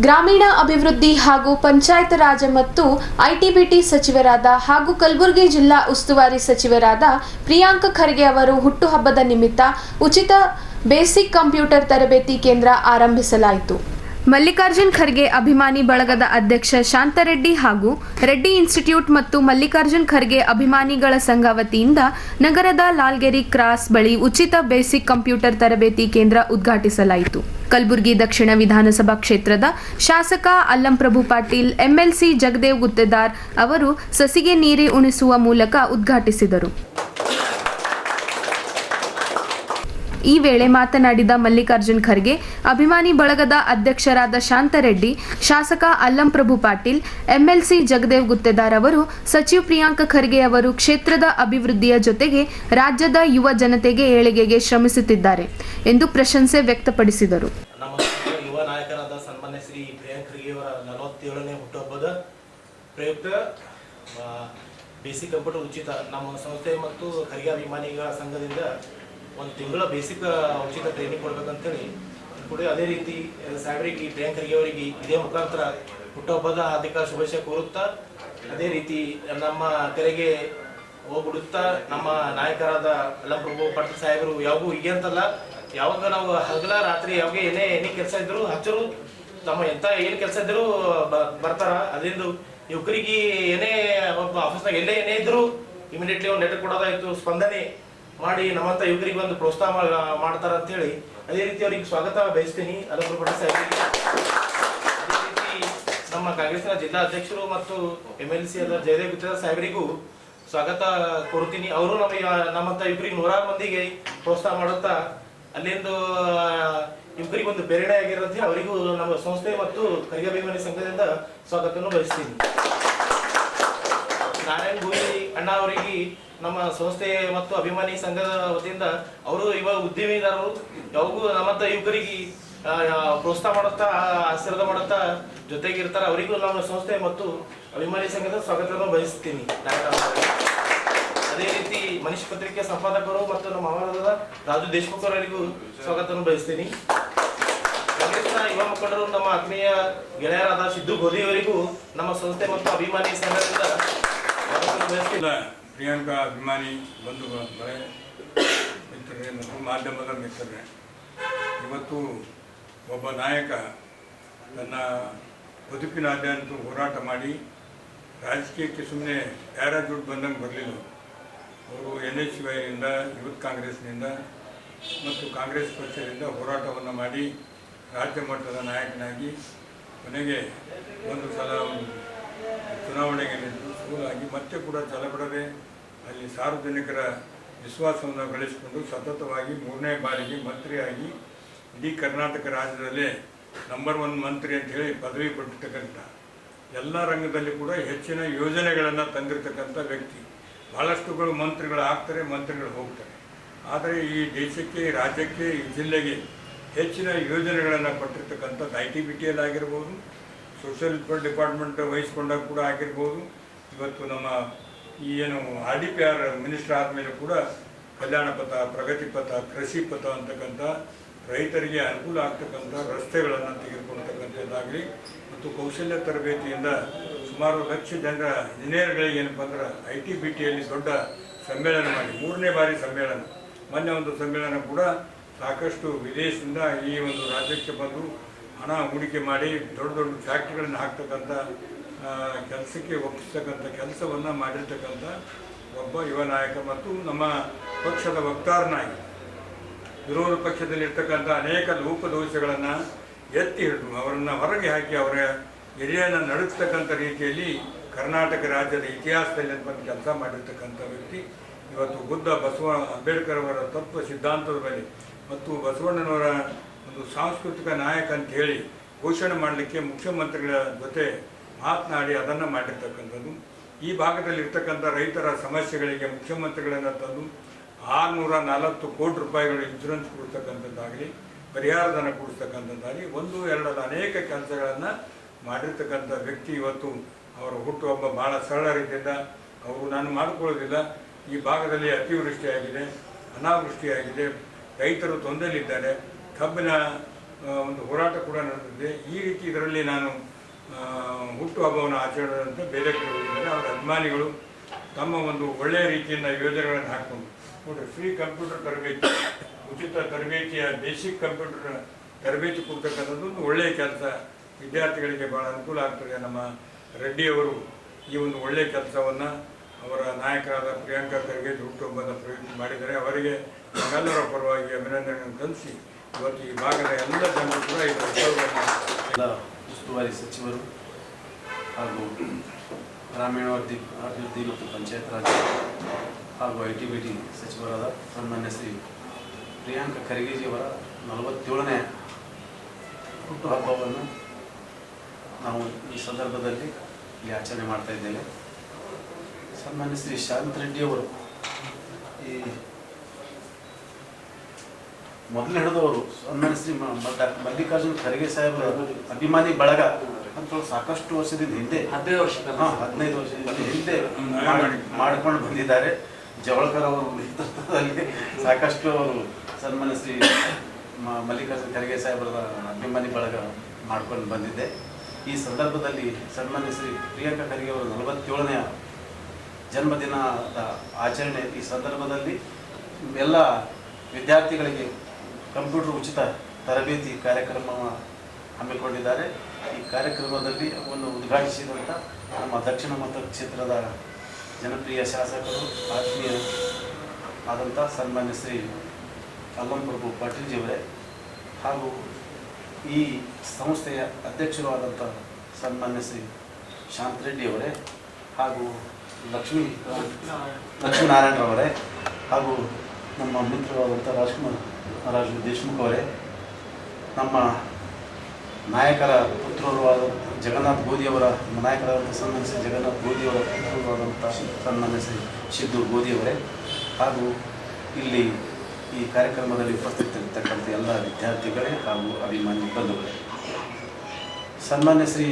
ಗ್ರಾಮೀಣ ಅಭಿವೃದ್ಧಿ ಹಾಗೂ ಪಂಚಾಯತ್ ರಾಜ್ ಮತ್ತು ಐಟಿ-ಬಿಟಿ ಸಚಿವರಾದ ಹಾಗೂ ಕಲಬುರಗಿ ಜಿಲ್ಲಾ ಉಸ್ತುವಾರಿ ಸಚಿವರಾದ ಪ್ರಿಯಾಂಕ್ ಖರ್ಗೆ ಅವರು ಹುಟ್ಟುಹಬ್ಬದ ನಿಮಿತ್ತ ಉಚಿತ ಬೇಸಿಕ್ ಕಂಪ್ಯೂಟರ್ ತರಬೇತಿ ಕೇಂದ್ರ ಆರಂಭಿಸಲಾಯಿತು. ಮಲ್ಲಿಕಾರ್ಜುನ್ ಖರ್ಗೆ ಅಭಿಮಾನಿ ಬಳಗದ ಅಧ್ಯಕ್ಷ ಶಾಂತರೆಡ್ಡಿ ಹಾಗೂ ರೆಡ್ಡಿ ಇನ್ಸ್ಟಿಟ್ಯೂಟ್ ಮತ್ತು ಮಲ್ಲಿಕಾರ್ಜುನ್ ಖರ್ಗೆ ಅಭಿಮಾನಿಗಳ ಸಂಘ ವತಿಯಿಂದ ನಗರದ ಲಾಲ್ಗೆರಿ ಕ್ರಾಸ್ ಬಳಿ ಉಚಿತ ಬೇಸಿಕ್ ಕಂಪ್ಯೂಟರ್ ತರಬೇತಿ ಕೇಂದ್ರ ಉದ್ಘಾಟಿಸಲಾಯಿತು. ಕಲಬುರಗಿ ದಕ್ಷಿಣ ವಿಧಾನಸಭಾ ಕ್ಷೇತ್ರದ ಶಾಸಕ ಅಲ್ಲಂಪ್ರಭು ಪಾಟೀಲ್, ಎಂಎಲ್ಸಿ ಜಗದೇವ್ ಗುತ್ತೇದಾರ್ ಅವರು ಸಸಿಗೆ ನೀರು ಉಣಿಸುವ ಮೂಲಕ ಉದ್ಘಾಟಿಸಿದರು. ಈ ವೇಳೆ ಮಾತನಾಡಿದ ಮಲ್ಲಿಕಾರ್ಜುನ್ ಖರ್ಗೆ, ಅಭಿಮಾನಿ ಬಳಗದ ಅಧ್ಯಕ್ಷರಾದ ಶಾಂತರೆಡ್ಡಿ, ಶಾಸಕ ಅಲ್ಲಂಪ್ರಭು ಪಾಟೀಲ್, ಎಂಎಲ್ಸಿ ಜಗದೇವ್ ಗುತ್ತೇದಾರ್ ಅವರು ಸಚಿವ ಪ್ರಿಯಾಂಕ್ ಖರ್ಗೆ ಅವರು ಕ್ಷೇತ್ರದ ಅಭಿವೃದ್ಧಿಯ ಜೊತೆಗೆ ರಾಜ್ಯದ ಯುವ ಜನತೆಗೆ ಏಳಿಗೆಗೆ ಶ್ರಮಿಸುತ್ತಿದ್ದಾರೆ ಎಂದು ಪ್ರಶಂಸೆ ವ್ಯಕ್ತಪಡಿಸಿದರು. ನಮ್ಮ ಯುವ ನಾಯಕರಾದ ಸನ್ಮಾನ್ಯ ಶ್ರೀ ಪ್ರಿಯಾಂಕ್ ಖರ್ಗೆ ಅವರ 47ನೇ ಹುಟ್ಟುಹಬ್ಬದ ಪ್ರಯುಕ್ತ ಬೇಸಿಕ್ ಕಂಪ್ಯೂಟರ್ ಉಚಿತ ನಮ್ಮ ಸಂಸ್ಥೆ ಮತ್ತು ಖರ್ಗೆ ಅಭಿಮಾನಿಗಳ ಸಂಘದಿಂದ ಒಂದು ತಿಂಗಳ ಬೇಸಿಕ್ ಉಚಿತ ಟ್ರೈನಿಂಗ್ ಕೊಡ್ಬೇಕಂತೇಳಿ ಕೂಡ ಅದೇ ರೀತಿ ಸಾಹೇಬರಿಗೆ ಪ್ರಿಯಾಂಕ್ ಖರ್ಗೆ ಅವರಿಗೆ ಇದೇ ಮುಖಾಂತರ ಹುಟ್ಟುಹಬ್ಬದ ಹಾರ್ದಿಕ ಶುಭಾಶಯ ಕೋರುತ್ತಾ, ಅದೇ ರೀತಿ ನಮ್ಮ ತೆರೆಗೆ ಹೋಗ್ಬಿಡುತ್ತಾ ನಮ್ಮ ನಾಯಕರಾದ ಅಲ್ಲಂಪ್ರಭು ಪಾಟೀಲ್ ಸಾಹೇಬರು ಯಾವಾಗೂ ಹೀಗೆ ಅಂತಲ್ಲ, ಯಾವಾಗ ನಾವು ಹಗಲ ರಾತ್ರಿ ಯಾವಾಗ ಏನೇ ಕೆಲಸ ಇದ್ರು ಹಚ್ಚರು ತಮ್ಮ ಎಂತ ಏನು ಕೆಲಸ ಇದ್ರು ಬರ್ತಾರ. ಅದರಿಂದ ಯುವಕರಿಗೆ ಏನೇ ಆಫೀಸ್ನಾಗ ಎಲ್ಲೇ ಏನೇ ಇದ್ರು ಇಮಿಡಿಯೇಟ್ಲಿ ಒಂದು ಲೆಟರ್ ಕೊಡೋದಾಯ್ತು, ಸ್ಪಂದನೆ ಮಾಡಿ ನಮ್ಮಂತ ಯುವಕರಿಗೆ ಒಂದು ಪ್ರೋತ್ಸಾಹ ಮಾಡ್ತಾರ ಅಂತ ಹೇಳಿ ಅದೇ ರೀತಿ ಅವರಿಗೆ ಸ್ವಾಗತ ಬಯಸ್ತೀನಿ. ಅಲ್ಲಂಪ್ರಭು ಪಾಟೀಲ್ ಸಾಹೇಬರಿಗೆ, ಅದೇ ರೀತಿ ನಮ್ಮ ಕಾಂಗ್ರೆಸ್ನ ಜಿಲ್ಲಾ ಅಧ್ಯಕ್ಷರು ಮತ್ತು ಎಂಎಲ್ಸಿ ಎಲ್ಲ ಜಯದೇವ್ ಗುತ್ತೇದಾರ್ ಸಾಹೇಬರಿಗೂ ಸ್ವಾಗತ ಕೋರುತ್ತೀನಿ. ಅವರು ನಮ್ಮಂತ ಯುವಕರಿಗೆ 100 ಮಂದಿಗೆ ಪ್ರೋತ್ಸಾಹ ಮಾಡುತ್ತಾ ಅಲ್ಲಿಂದ ಯುವಕರಿಗೆ ಒಂದು ಪ್ರೇರಣೆ ಆಗಿರೋಂಥ ಅವರಿಗೂ ನಮ್ಮ ಸಂಸ್ಥೆ ಮತ್ತು ಖರ್ಗೆ ಅಭಿಮಾನಿ ಸಂಘದಿಂದ ಸ್ವಾಗತವನ್ನು ಬಯಸ್ತೀನಿ. ನಾರಾಯಣ್ ಭೂಯಿ ಅಣ್ಣ ಅವರಿಗೆ ನಮ್ಮ ಸಂಸ್ಥೆ ಮತ್ತು ಅಭಿಮಾನಿ ಸಂಘದ ವತಿಯಿಂದ ಅವರು ಇವಾಗ ಉದ್ಯಮಿದಾರರು, ಯಾವಾಗೂ ನಮ್ಮಂತ ಯುವಕರಿಗೆ ಪ್ರೋತ್ಸಾಹ ಮಾಡುತ್ತಾ ಆಶೀರ್ವಾದ ಮಾಡುತ್ತಾ ಜೊತೆಗಿರ್ತಾರೆ. ಅವರಿಗೂ ನಮ್ಮ ಸಂಸ್ಥೆ ಮತ್ತು ಅಭಿಮಾನಿ ಸಂಘದ ಸ್ವಾಗತವನ್ನು ಬಯಸ್ತೀನಿ. ಅದೇ ರೀತಿ ಮನೀಶ್ ಪತ್ರಿಕೆ ಸಂಪಾದಕರು ಮತ್ತು ನಮ್ಮ ಅವರಾದ ರಾಜು ದೇಶಮುಖ್ ಅವರಿಗೂ ಸ್ವಾಗತವನ್ನು ಬಯಸ್ತೀನಿ. ಕಾಂಗ್ರೆಸ್ನ ಯುವ ಮುಖಂಡರು ನಮ್ಮ ಆತ್ಮೀಯ ಗೆಳೆಯರಾದ ಸಿದ್ದು ಗೋಧಿ ಅವರಿಗೂ ನಮ್ಮ ಸಂಸ್ಥೆ ಮತ್ತು ಅಭಿಮಾನಿ ಸಂಘದಿಂದ ಸ್ವಾಗತವನ್ನು ಬಯಸ್ತೀನಿ. ಪ್ರಿಯಾಂಕ ಅಭಿಮಾನಿ ಬಂಧುಗಳೇ, ಮಿತ್ರರೇ ಮತ್ತು ಮಾಧ್ಯಮದ ಮಿತ್ರರೇ, ಇವತ್ತು ಒಬ್ಬ ನಾಯಕ ತನ್ನ ಬದುಕಿನಾದ್ಯಂತ ಹೋರಾಟ ಮಾಡಿ ರಾಜಕೀಯಕ್ಕೆ ಸುಮ್ಮನೆ ಪ್ಯಾರಾಜೂಟ್ ಬಂದಂಗೆ ಬರಲಿಲ್ಲ. ಅವರು NSYನಿಂದ, ಯೂತ್ ಕಾಂಗ್ರೆಸ್ನಿಂದ ಮತ್ತು ಕಾಂಗ್ರೆಸ್ ಪಕ್ಷದಿಂದ ಹೋರಾಟವನ್ನು ಮಾಡಿ ರಾಜ್ಯ ಮಟ್ಟದ ನಾಯಕನಾಗಿ ಕೊನೆಗೆ ಒಂದು ಸಲ ಚುನಾವಣೆಗೆ ನಿಂತು ಸೋಲಾಗಿ ಮತ್ತೆ ಕೂಡ ಛಲಬಿಡದೆ ಅಲ್ಲಿ ಸಾರ್ವಜನಿಕರ ವಿಶ್ವಾಸವನ್ನು ಗಳಿಸಿಕೊಂಡು ಸತತವಾಗಿ 3ನೇ ಬಾರಿಗೆ ಮಂತ್ರಿಯಾಗಿ ಇಡೀ ಕರ್ನಾಟಕ ರಾಜ್ಯದಲ್ಲೇ ನಂಬರ್ 1 ಮಂತ್ರಿ ಅಂತ ಹೇಳಿ ಪದವಿ ಪಟ್ಟಿರ್ತಕ್ಕಂಥ, ಎಲ್ಲ ರಂಗದಲ್ಲಿ ಕೂಡ ಹೆಚ್ಚಿನ ಯೋಜನೆಗಳನ್ನು ತಂದಿರತಕ್ಕಂಥ ವ್ಯಕ್ತಿ. ಭಾಳಷ್ಟುಗಳು ಮಂತ್ರಿಗಳು ಆಗ್ತಾರೆ, ಮಂತ್ರಿಗಳು ಹೋಗ್ತಾರೆ. ಆದರೆ ಈ ದೇಶಕ್ಕೆ, ರಾಜ್ಯಕ್ಕೆ, ಈ ಜಿಲ್ಲೆಗೆ ಹೆಚ್ಚಿನ ಯೋಜನೆಗಳನ್ನು ಕೊಟ್ಟಿರ್ತಕ್ಕಂಥದ್ದು ITBTಯಲ್ಲಿ ಆಗಿರ್ಬೋದು, ಸೋಷಿಯಲ್ ಡಿಪಾರ್ಟ್ಮೆಂಟ್ ವಹಿಸ್ಕೊಂಡಾಗ ಕೂಡ ಆಗಿರ್ಬೋದು. ಇವತ್ತು ನಮ್ಮ ಈ ಏನು RDPR ಮಿನಿಸ್ಟರ್ ಆದಮೇಲೆ ಕೂಡ ಕಲ್ಯಾಣ ಪಥ, ಪ್ರಗತಿ ಪಥ, ಕೃಷಿ ಪಥ ಅಂತಕ್ಕಂಥ ರೈತರಿಗೆ ಅನುಕೂಲ ಆಗ್ತಕ್ಕಂಥ ರಸ್ತೆಗಳನ್ನು ತೆಗೆದುಕೊಳ್ತಕ್ಕಂಥದ್ದಾಗಲಿ ಮತ್ತು ಕೌಶಲ್ಯ ತರಬೇತಿಯಿಂದ ಸುಮಾರು 1 ಲಕ್ಷ ಜನರ ಇಂಜಿನಿಯರ್ಗಳಿಗೆ ಏನಪ್ಪ ಅಂದ್ರೆ ITBTಯಲ್ಲಿ ದೊಡ್ಡ ಸಮ್ಮೇಳನ ಮಾಡಿ 3ನೇ ಬಾರಿ ಸಮ್ಮೇಳನ, ಮೊನ್ನೆ ಒಂದು ಸಮ್ಮೇಳನ ಕೂಡ ಸಾಕಷ್ಟು ವಿದೇಶದಿಂದ ಈ ಒಂದು ರಾಜ್ಯಕ್ಕೆ ಬಂದು ಹಣ ಹೂಡಿಕೆ ಮಾಡಿ ದೊಡ್ಡ ದೊಡ್ಡ ಫ್ಯಾಕ್ಟ್ರಿಗಳನ್ನು ಹಾಕ್ತಕ್ಕಂಥ ಕೆಲಸಕ್ಕೆ ಒಪ್ಪಿಸ್ತಕ್ಕಂಥ ಕೆಲಸವನ್ನು ಮಾಡಿರ್ತಕ್ಕಂಥ ಒಬ್ಬ ಯುವ ನಾಯಕ ಮತ್ತು ನಮ್ಮ ಪಕ್ಷದ ವಕ್ತಾರನಾಗಿ ವಿರೋಧ ಪಕ್ಷದಲ್ಲಿರ್ತಕ್ಕಂಥ ಅನೇಕ ಲೋಪದೋಷಗಳನ್ನು ಎತ್ತಿ ಹಿಡಿದು ಅವರನ್ನು ಹೊರಗೆ ಹಾಕಿ ಅವರ ಹಿರಿಯನ್ನು ನಡೆಸ್ತಕ್ಕಂಥ ರೀತಿಯಲ್ಲಿ ಕರ್ನಾಟಕ ರಾಜ್ಯದ ಇತಿಹಾಸದಲ್ಲಿ ಬಂದು ಕೆಲಸ ಮಾಡಿರ್ತಕ್ಕಂಥ ವ್ಯಕ್ತಿ. ಇವತ್ತು ಬುದ್ಧ ಅಂಬೇಡ್ಕರ್ ಅವರ ತತ್ವ ಸಿದ್ಧಾಂತದ ಮೇಲೆ ಮತ್ತು ಬಸವಣ್ಣನವರ ಒಂದು ಸಾಂಸ್ಕೃತಿಕ ನಾಯಕ ಅಂತ ಹೇಳಿ ಘೋಷಣೆ ಮಾಡಲಿಕ್ಕೆ ಮುಖ್ಯಮಂತ್ರಿಗಳ ಜೊತೆ ಮಾತನಾಡಿ ಅದನ್ನು ಮಾಡಿರ್ತಕ್ಕಂಥದ್ದು. ಈ ಭಾಗದಲ್ಲಿರ್ತಕ್ಕಂಥ ರೈತರ ಸಮಸ್ಯೆಗಳಿಗೆ ಮುಖ್ಯಮಂತ್ರಿಗಳನ್ನು ತಂದು 640 ಕೋಟಿ ರೂಪಾಯಿಗಳು ಇನ್ಶೂರೆನ್ಸ್ ಕೊಡ್ತಕ್ಕಂಥದ್ದಾಗಲಿ, ಪರಿಹಾರಧನ ಕೊಡಿಸ್ತಕ್ಕಂಥದ್ದಾಗಲಿ, 1-2 ಅನೇಕ ಕೆಲಸಗಳನ್ನು ಮಾಡಿರ್ತಕ್ಕಂಥ ವ್ಯಕ್ತಿ. ಇವತ್ತು ಅವರ ಹುಟ್ಟುಹಬ್ಬ ಭಾಳ ಸರಳ ರೀತಿಯಿಂದ ಅವರು ನಾನು ಮಾಡಿಕೊಳ್ಳೋದಿಲ್ಲ. ಈ ಭಾಗದಲ್ಲಿ ಅತಿವೃಷ್ಟಿಯಾಗಿದೆ, ಅನಾವೃಷ್ಟಿಯಾಗಿದೆ, ರೈತರು ತೊಂದರೆಯಲ್ಲಿದ್ದಾರೆ. ಕಬ್ಬಿನ ಒಂದು ಹೋರಾಟ ಕೂಡ ನಡೆದಿದೆ. ಈ ರೀತಿ ಇದರಲ್ಲಿ ನಾನು ಹುಟ್ಟುಹಬ್ಬವನ್ನು ಆಚರಣೆ ಬೇರೆ ಕಡೆ ಹೋಗಿದ್ದಾರೆ. ಅವರ ಅಭಿಮಾನಿಗಳು ತಮ್ಮ ಒಂದು ಒಳ್ಳೆಯ ರೀತಿಯಿಂದ ಯೋಜನೆಗಳನ್ನು ಹಾಕಿಕೊಂಡು ನೋಡಿರಿ, ಫ್ರೀ ಕಂಪ್ಯೂಟರ್ ತರಬೇತಿ, ಉಚಿತ ತರಬೇತಿಯ ಬೇಸಿಕ್ ಕಂಪ್ಯೂಟರ್ ತರಬೇತಿ ಕೊಡ್ತಕ್ಕಂಥದ್ದು ಒಂದು ಒಳ್ಳೆಯ ಕೆಲಸ. ವಿದ್ಯಾರ್ಥಿಗಳಿಗೆ ಭಾಳ ಅನುಕೂಲ ಆಗ್ತದೆ. ನಮ್ಮ ರೆಡ್ಡಿಯವರು ಈ ಒಂದು ಒಳ್ಳೆಯ ಕೆಲಸವನ್ನು ಅವರ ನಾಯಕರಾದ ಪ್ರಿಯಾಂಕಾ ಖರ್ಗೆ ಹುಟ್ಟುಹಬ್ಬದ ಪ್ರಯತ್ನ ಮಾಡಿದ್ದಾರೆ. ಅವರಿಗೆ ನಮ್ಮೆಲ್ಲರ ಪರವಾಗಿ ಅಭಿನಂದನೆಗಳನ್ನು ಸಲ್ಲಿಸಿ ಇವತ್ತು ಈ ಭಾಗದ ಎಲ್ಲ ಜನರು ಕೂಡ ಇದರ ಉಪಯೋಗವನ್ನು ಉಸ್ತುವಾರಿ ಸಚಿವರು ಹಾಗೂ ಗ್ರಾಮೀಣಾಭಿವೃದ್ಧಿ ಮತ್ತು ಪಂಚಾಯತ್ ರಾಜ್ ಹಾಗೂ ITBT ಸಚಿವರಾದ ಸನ್ಮಾನ್ಯ ಶ್ರೀ ಪ್ರಿಯಾಂಕಾ ಖರ್ಗೆಜಿಯವರ 47ನೇ ಹುಟ್ಟುಹಬ್ಬವನ್ನು ನಾವು ಈ ಸಂದರ್ಭದಲ್ಲಿ ಇಲ್ಲಿ ಆಚರಣೆ ಮಾಡ್ತಾ ಇದ್ದೇವೆ. ಸನ್ಮಾನ್ಯ ಶ್ರೀ ಶಾಂತ್ ರೆಡ್ಡಿಯವರು ಈ ಮೊದಲು ಹಿಡಿದವರು ಸನ್ಮಾನ್ಯ ಶ್ರೀ ಮಲ್ಲಿಕಾರ್ಜುನ ಖರ್ಗೆ ಸಾಹೇಬರ ಅಭಿಮಾನಿ ಬಳಗ ಅಂತ ಸಾಕಷ್ಟು ವರ್ಷದಿಂದ ಹಿಂದೆ 15 ವರ್ಷದಿಂದ ಹಿಂದೆ ಮಾಡ್ಕೊಂಡು ಬಂದಿದ್ದಾರೆ. ಜವಳಕರ್ ಅವರು ನೇತೃತ್ವದಲ್ಲಿ ಸಾಕಷ್ಟು ಅವರು ಸನ್ಮಾನ್ಯ ಶ್ರೀ ಮಲ್ಲಿಕಾರ್ಜುನ ಖರ್ಗೆ ಸಾಹೇಬರ ಅಭಿಮಾನಿ ಬಳಗ ಮಾಡ್ಕೊಂಡು ಬಂದಿದ್ದೆ. ಈ ಸಂದರ್ಭದಲ್ಲಿ ಸನ್ಮಾನ್ಯ ಶ್ರೀ ಪ್ರಿಯಾಂಕಾ ಖರ್ಗೆ ಅವರ 47ನೇ ಜನ್ಮದಿನದ ಆಚರಣೆ ಈ ಸಂದರ್ಭದಲ್ಲಿ ಎಲ್ಲ ವಿದ್ಯಾರ್ಥಿಗಳಿಗೆ ಕಂಪ್ಯೂಟರ್ ಉಚಿತ ತರಬೇತಿ ಕಾರ್ಯಕ್ರಮ ಹಮ್ಮಿಕೊಂಡಿದ್ದಾರೆ. ಈ ಕಾರ್ಯಕ್ರಮದಲ್ಲಿ ಒಂದು ಉದ್ಘಾಟಿಸಿದಂಥ ನಮ್ಮ ದಕ್ಷಿಣ ಮತಕ್ಷೇತ್ರದ ಜನಪ್ರಿಯ ಶಾಸಕರು ಆತ್ಮೀಯ ಆದಂಥ ಸನ್ಮಾನ್ಯ ಶ್ರೀ ಅಲ್ಲಂಪ್ರಭು ಪಾಟೀಲ್ಜಿಯವರೇ ಹಾಗೂ ಈ ಸಂಸ್ಥೆಯ ಅಧ್ಯಕ್ಷರು ಆದಂಥ ಸನ್ಮಾನ್ಯ ಶ್ರೀ ಶಾಂತ್ ರೆಡ್ಡಿಯವರೇ ಹಾಗೂ ಲಕ್ಷ್ಮೀನಾರಾಯಣರವರೇ ಹಾಗೂ ನಮ್ಮ ಮಿತ್ರರಾದಂಥ ರಾಜು ದೇಶಮುಖ್ ಅವರೇ, ನಮ್ಮ ನಾಯಕರ ಪುತ್ರರು ಆದ ಜಗನ್ನಾಥ್ ಗೋಧಿಯವರ ನಾಯಕರಾದಂಥ ಸನ್ಮಾನ್ಯ ಶ್ರೀ ಜಗನ್ನಾಥ್ ಗೋಧಿಯವರ ಪುತ್ರರು ಆದಂಥ ಸನ್ಮಾನ್ಯ ಶ್ರೀ ಸಿದ್ದು ಗೋಧಿಯವರೇ ಹಾಗೂ ಇಲ್ಲಿ ಈ ಕಾರ್ಯಕ್ರಮದಲ್ಲಿ ಉಪಸ್ಥಿತರಿರ್ತಕ್ಕಂಥ ಎಲ್ಲ ವಿದ್ಯಾರ್ಥಿಗಳೇ ಹಾಗೂ ಅಭಿಮಾನಿ ಬಂಧುಗಳೇ, ಸನ್ಮಾನ್ಯ ಶ್ರೀ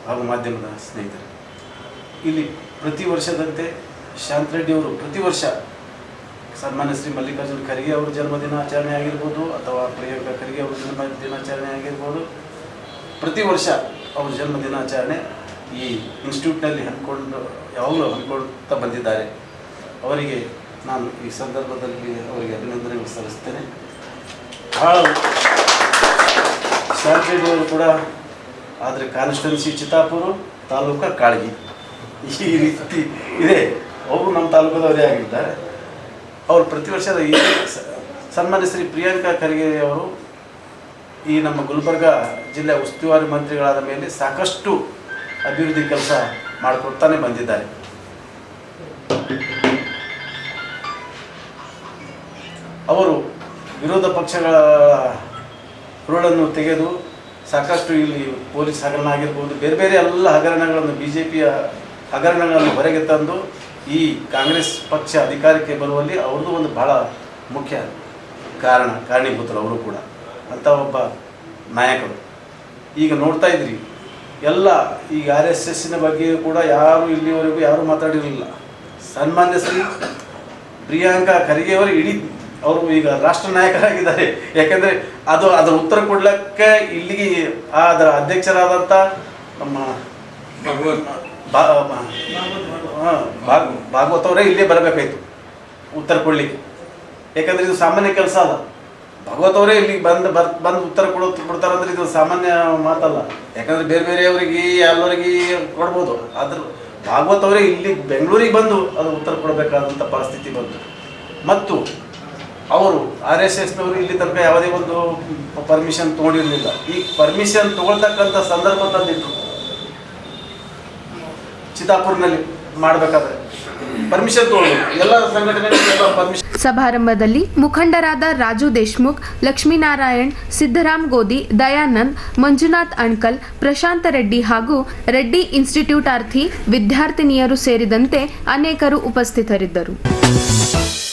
ಹಾಗೂ ಮಾಧ್ಯಮದ ಸ್ನೇಹಿತರೆ, ಇಲ್ಲಿ ಪ್ರತಿ ವರ್ಷದಂತೆ ಶಾಂತ್ ರೆಡ್ಡಿಯವರು ಪ್ರತಿ ವರ್ಷ ಸನ್ಮಾನ್ಯ ಶ್ರೀ ಮಲ್ಲಿಕಾರ್ಜುನ ಖರ್ಗೆ ಅವರ ಜನ್ಮದಿನಾಚರಣೆ ಆಗಿರ್ಬೋದು ಅಥವಾ ಪ್ರಿಯಾಂಕಾ ಖರ್ಗೆ ಅವರ ಜನ್ಮದಿನಾಚರಣೆ ಆಗಿರ್ಬೋದು, ಪ್ರತಿ ವರ್ಷ ಅವ್ರ ಜನ್ಮದಿನಾಚರಣೆ ಈ ಇನ್ಸ್ಟಿಟ್ಯೂಟ್ನಲ್ಲಿ ಯಾವಾಗಲೂ ಹಮ್ಮಿಕೊಳ್ತಾ ಬಂದಿದ್ದಾರೆ. ಅವರಿಗೆ ನಾನು ಈ ಸಂದರ್ಭದಲ್ಲಿ ಅವರಿಗೆ ಅಭಿನಂದನೆ ಸಲ್ಲಿಸ್ತೇನೆ. ಭಾಳ ಶಾಂತ್ ರೆಡ್ಡಿ ಅವರು ಕೂಡ ಆದರೆ ಕಾನ್ಸ್ಟಿಟ್ಯೂನ್ಸಿ ಚಿತ್ತಾಪುರ, ತಾಲೂಕು ಕಾಳಗಿ ಈ ರೀತಿ ಇದೆ. ಅವರು ನಮ್ಮ ತಾಲೂಕದವರೇ ಆಗಿದ್ದಾರೆ. ಅವರು ಪ್ರತಿ ವರ್ಷದ ಈ ಸನ್ಮಾನ್ಯ ಶ್ರೀ ಪ್ರಿಯಾಂಕಾ ಖರ್ಗೆ ಅವರು ಈ ನಮ್ಮ ಗುಲ್ಬರ್ಗ ಜಿಲ್ಲೆ ಉಸ್ತುವಾರಿ ಮಂತ್ರಿಗಳಾದ ಮೇಲೆ ಸಾಕಷ್ಟು ಅಭಿವೃದ್ಧಿ ಕೆಲಸ ಮಾಡಿಕೊಡ್ತಾನೆ ಬಂದಿದ್ದಾರೆ. ಅವರು ವಿರೋಧ ಪಕ್ಷಗಳ ಹುರುಳನ್ನು ತೆಗೆದು ಸಾಕಷ್ಟು ಇಲ್ಲಿ ಪೊಲೀಸ್ ಹಗರಣ ಆಗಿರ್ಬೋದು, ಬೇರೆ ಬೇರೆ ಎಲ್ಲ ಹಗರಣಗಳನ್ನು BJPಯ ಹಗರಣಗಳನ್ನು ಹೊರಗೆ ತಂದು ಈ ಕಾಂಗ್ರೆಸ್ ಪಕ್ಷ ಅಧಿಕಾರಕ್ಕೆ ಬರುವಲ್ಲಿ ಅವ್ರದ್ದು ಒಂದು ಬಹಳ ಮುಖ್ಯ ಕಾರಣೀಭೂತರು ಅವರು ಕೂಡ ಅಂಥ ಒಬ್ಬ ನಾಯಕರು. ಈಗ ನೋಡ್ತಾ ಇದ್ರಿ ಎಲ್ಲ ಈಗ RSSನ ಬಗ್ಗೆ ಕೂಡ ಯಾರು ಇಲ್ಲಿವರೆಗೂ ಯಾರು ಮಾತಾಡಿರಲಿಲ್ಲ. ಸನ್ಮಾನ್ಯ ಶ್ರೀ ಪ್ರಿಯಾಂಕಾ ಖರ್ಗೆಯವರು ಅವರು ಈಗ ರಾಷ್ಟ್ರ ನಾಯಕರಾಗಿದ್ದಾರೆ. ಯಾಕೆಂದರೆ ಅದರ ಉತ್ತರ ಕೊಡ್ಲಿಕ್ಕೆ ಇಲ್ಲಿಗೆ ಅದರ ಅಧ್ಯಕ್ಷರಾದಂಥ ನಮ್ಮ ಭಾಗವತ್ ಅವರೇ ಇಲ್ಲೇ ಬರಬೇಕಾಯ್ತು ಉತ್ತರ ಕೊಡ್ಲಿಕ್ಕೆ. ಯಾಕಂದರೆ ಇದು ಸಾಮಾನ್ಯ ಕೆಲಸ ಅಲ್ಲ. ಭಾಗವತ್ ಅವರೇ ಇಲ್ಲಿಗೆ ಬಂದು ಉತ್ತರ ಕೊಡ್ತಾರಂದ್ರೆ ಇದು ಸಾಮಾನ್ಯ ಮಾತಲ್ಲ. ಯಾಕಂದರೆ ಬೇರೆ ಬೇರೆಯವರಿಗೆ ಎಲ್ಲರಿಗೆ ಕೊಡ್ಬೋದು, ಆದ್ರೆ ಭಾಗವತ್ ಅವರೇ ಇಲ್ಲಿ ಬೆಂಗಳೂರಿಗೆ ಬಂದು ಅದು ಉತ್ತರ ಕೊಡಬೇಕಾದಂಥ ಪರಿಸ್ಥಿತಿ ಬಂತು. ಮತ್ತು ಅವರು RSSನವರು ಇಲ್ಲಿ ತನಕ ಯಾವುದೇ ಒಂದು ಪರ್ಮಿಷನ್ ತೊಗೊಂಡಿರಲಿಲ್ಲ. ಈ ಪರ್ಮಿಷನ್ ತೊಗೊಳ್ತಕ್ಕಂಥ ಸಂದರ್ಭ ತಂದಿದ್ರು ಚಿತ್ತಾಪುರ್ನಲ್ಲಿ ಮಾಡಬೇಕಾದ್ರೆ ಪರ್ಮಿಷನ್ ತೊಗೊಳ್ಳೋದು ಎಲ್ಲ ಸಂಘಟನೆಗಳು ಪರ್ಮಿಷನ್. ಸಮಾರಂಭದಲ್ಲಿ ಮುಖಂಡರಾದ ರಾಜು ದೇಶಮುಖ್, ಲಕ್ಷ್ಮೀನಾರಾಯಣ್, ಸಿದ್ದರಾಮ್ ಗೋಧಿ, ದಯಾನಂದ್, ಮಂಜುನಾಥ್ ಅಣ್ಕಲ್, ಪ್ರಶಾಂತ ರೆಡ್ಡಿ ಹಾಗೂ ರೆಡ್ಡಿ ಇನ್ಸ್ಟಿಟ್ಯೂಟ್ ವಿದ್ಯಾರ್ಥಿನಿಯರು ಸೇರಿದಂತೆ ಅನೇಕರು ಉಪಸ್ಥಿತರಿದ್ದರು.